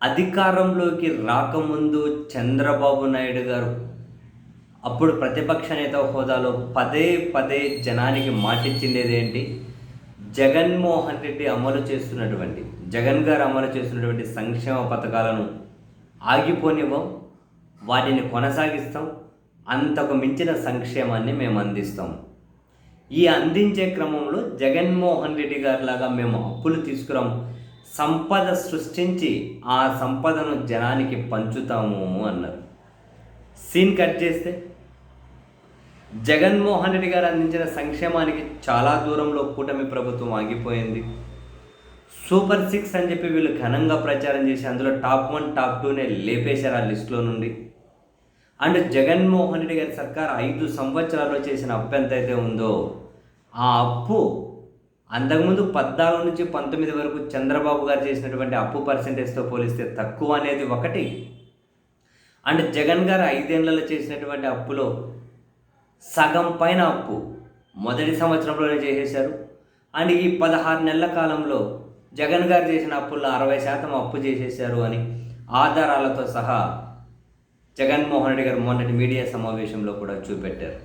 అధికారంలోకి రాకముందు చంద్రబాబు నాయుడు గారు అప్పుడు ప్రతిపక్ష నేత హోదాలో పదే పదే జనానికి మాటిచ్చిండేదేంటి? జగన్మోహన్ రెడ్డి జగన్ గారు అమలు చేస్తున్నటువంటి సంక్షేమ పథకాలను ఆగిపోనివ్వం, వాటిని కొనసాగిస్తాం, అంతకు మించిన సంక్షేమాన్ని మేము అందిస్తాం. ఈ అందించే క్రమంలో జగన్మోహన్ రెడ్డి గారిలాగా మేము అప్పులు తీసుకురాం, సంపద సృష్టించి ఆ సంపదను జనానికి పంచుతాము అన్నారు. సీన్ కట్ చేస్తే జగన్మోహన్ రెడ్డి గారు అందించిన సంక్షేమానికి చాలా దూరంలో కూటమి ప్రభుత్వం ఆగిపోయింది. సూపర్ 6 అని చెప్పి వీళ్ళు ఘనంగా ప్రచారం చేసి అందులో టాప్ 1 టాప్ 2నే లేపేశారు ఆ లిస్టులో నుండి. అండ్ జగన్మోహన్ రెడ్డి గారి సర్కార్ 5 సంవత్సరాల్లో చేసిన అప్పు ఎంతైతే ఉందో ఆ అప్పు అంతకుముందు 14 నుంచి 19 వరకు చంద్రబాబు గారు చేసినటువంటి అప్పు పర్సెంటేజ్తో పోలిస్తే తక్కువ అనేది ఒకటి. అండ్ జగన్ గారు 5 ఏళ్లలో చేసినటువంటి అప్పులో సగం పైన అప్పు మొదటి సంవత్సరంలోనే చేసేశారు. అండ్ ఈ 16 నెలల కాలంలో జగన్ గారు చేసిన అప్పుల్లో 60% అప్పు చేసేశారు అని ఆధారాలతో సహా జగన్మోహన్ రెడ్డి గారు మొన్నటి మీడియా సమావేశంలో కూడా చూపెట్టారు.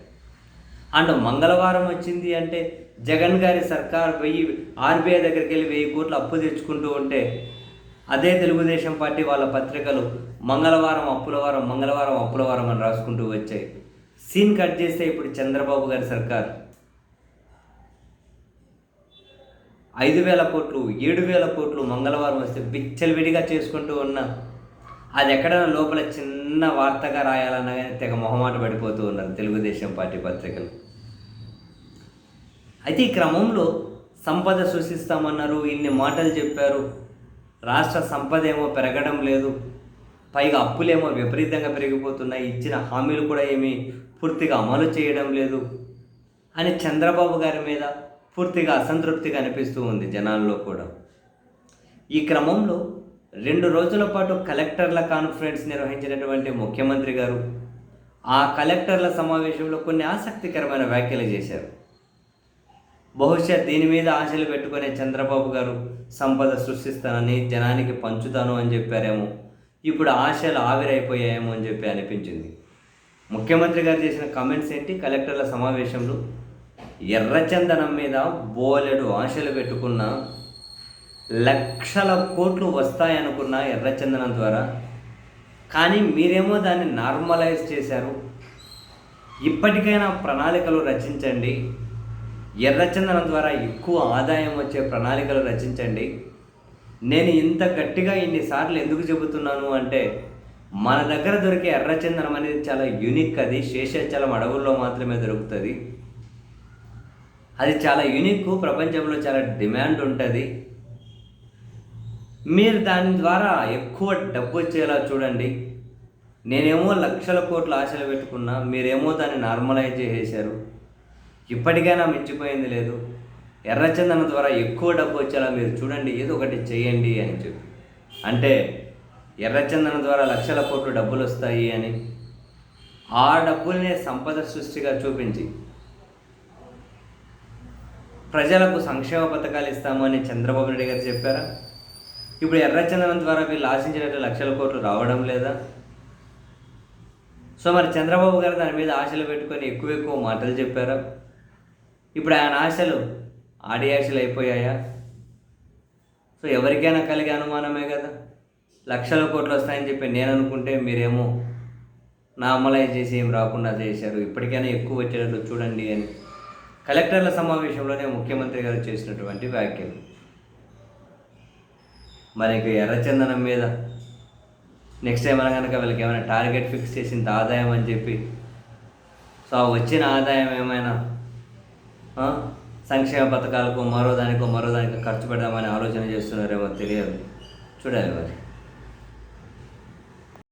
అండ్ మంగళవారం వచ్చింది అంటే జగన్ గారి సర్కార్ ఆర్బీఐ దగ్గరికి వెళ్ళి 1000 కోట్లు అప్పు తెచ్చుకుంటూ ఉంటే అదే తెలుగుదేశం పార్టీ వాళ్ళ పత్రికలు మంగళవారం అప్పుల వారం అని రాసుకుంటూ వచ్చాయి. సీన్ కట్ చేస్తే ఇప్పుడు చంద్రబాబు గారి సర్కార్ 5,000 కోట్లు 7,000 కోట్లు మంగళవారం వస్తే విచ్చలవిడిగా చేసుకుంటూ ఉన్నా అది ఎక్కడైనా లోపల చిన్న వార్తగా రాయాలన్నా కానీ తెగ మొహమాట పడిపోతూ ఉన్నారు తెలుగుదేశం పార్టీ పత్రికలు. అయితే ఈ క్రమంలో సంపద సృష్టిస్తామన్నారు, ఇన్ని మాటలు చెప్పారు, రాష్ట్ర సంపద ఏమో పెరగడం లేదు, పైగా అప్పులేమో విపరీతంగా పెరిగిపోతున్నాయి, ఇచ్చిన హామీలు కూడా ఏమీ పూర్తిగా అమలు చేయడం లేదు అని చంద్రబాబు గారి మీద పూర్తిగా అసంతృప్తిగా అనిపిస్తూ ఉంది జనాల్లో కూడా. ఈ క్రమంలో 2 రోజుల పాటు కలెక్టర్ల కాన్ఫరెన్స్ నిర్వహించినటువంటి ముఖ్యమంత్రి గారు ఆ కలెక్టర్ల సమావేశంలో కొన్ని ఆసక్తికరమైన వ్యాఖ్యలు చేశారు. బహుశా దీని మీద ఆశలు పెట్టుకునే చంద్రబాబు గారు సంపద సృష్టిస్తానని జనానికి పంచుతాను అని చెప్పారేమో, ఇప్పుడు ఆశలు ఆవిరైపోయాయేమో అని చెప్పి అనిపించింది. ముఖ్యమంత్రి గారు చేసిన కామెంట్స్ ఏంటి? కలెక్టర్ల సమావేశంలో ఎర్రచందనం మీద బోలెడు ఆశలు పెట్టుకున్న, లక్షల కోట్లు వస్తాయనుకున్న ఎర్రచందనం ద్వారా, కానీ మీరేమో దాన్ని నార్మలైజ్ చేశారు. ఇప్పటికైనా ప్రణాళికలు రచించండి, ఎర్రచందనం ద్వారా ఎక్కువ ఆదాయం వచ్చే ప్రణాళికలు రచించండి. నేను ఇంత గట్టిగా ఇన్నిసార్లు ఎందుకు చెబుతున్నాను అంటే మన దగ్గర దొరికే ఎర్రచందనం అనేది చాలా యూనిక్. అది శేషాచలం అడవుల్లో మాత్రమే దొరుకుతుంది. అది చాలా యూనిక్, ప్రపంచంలో చాలా డిమాండ్ ఉంటుంది. మీరు దాని ద్వారా ఎక్కువ డబ్బు వచ్చేలా చూడండి. నేనేమో లక్షల కోట్ల ఆశలు పెట్టుకున్నా, మీరేమో దాన్ని నార్మలైజ్ చేసేశారు. ఇప్పటికైనా మించిపోయింది లేదు. ఎర్రచందనం ద్వారా ఎక్కువ డబ్బు వచ్చేలా మీరు చూడండి, ఏదో ఒకటి చేయండి అని చెప్పి. అంటే ఎర్రచందనం ద్వారా లక్షల కోట్లు డబ్బులు వస్తాయి అని, ఆ డబ్బుల్నే సంపద సృష్టిగా చూపించి ప్రజలకు సంక్షేమ పథకాలు ఇస్తామని చంద్రబాబు నాయుడు గారు చెప్పారా? ఇప్పుడు ఎర్రచందనం ద్వారా వీళ్ళు ఆశించినట్టు లక్షల కోట్లు రావడం లేదా? సో మరి చంద్రబాబు గారు దాని మీద ఆశలు పెట్టుకొని ఎక్కువ మాటలు చెప్పారా? ఇప్పుడు ఆయన ఆశలు ఆడి ఆశలు అయిపోయాయా? సో ఎవరికైనా కలిగే అనుమానమే కదా. లక్షల కోట్లు వస్తాయని చెప్పి నేను అనుకుంటే మీరేమో నార్మలైజ్ చేసి ఏం రాకుండా చేశారు. ఇప్పటికైనా ఎక్కువ వచ్చేటట్లు చూడండి అని కలెక్టర్ల సమావేశంలోనే ముఖ్యమంత్రి గారు చేసినటువంటి వ్యాఖ్యలు. మరి ఇక ఎర్రచందనం మీద నెక్స్ట్ టైం కనుక వీళ్ళకి ఏమైనా టార్గెట్ ఫిక్స్ చేసింది ఆదాయం అని చెప్పి, సో వచ్చిన ఆదాయం ఏమైనా సంక్షేమ పథకాలకు మరో దానికో ఖర్చు పెడదామని ఆలోచన చేస్తున్నారేమో తెలియదు. చూడాలి మరి.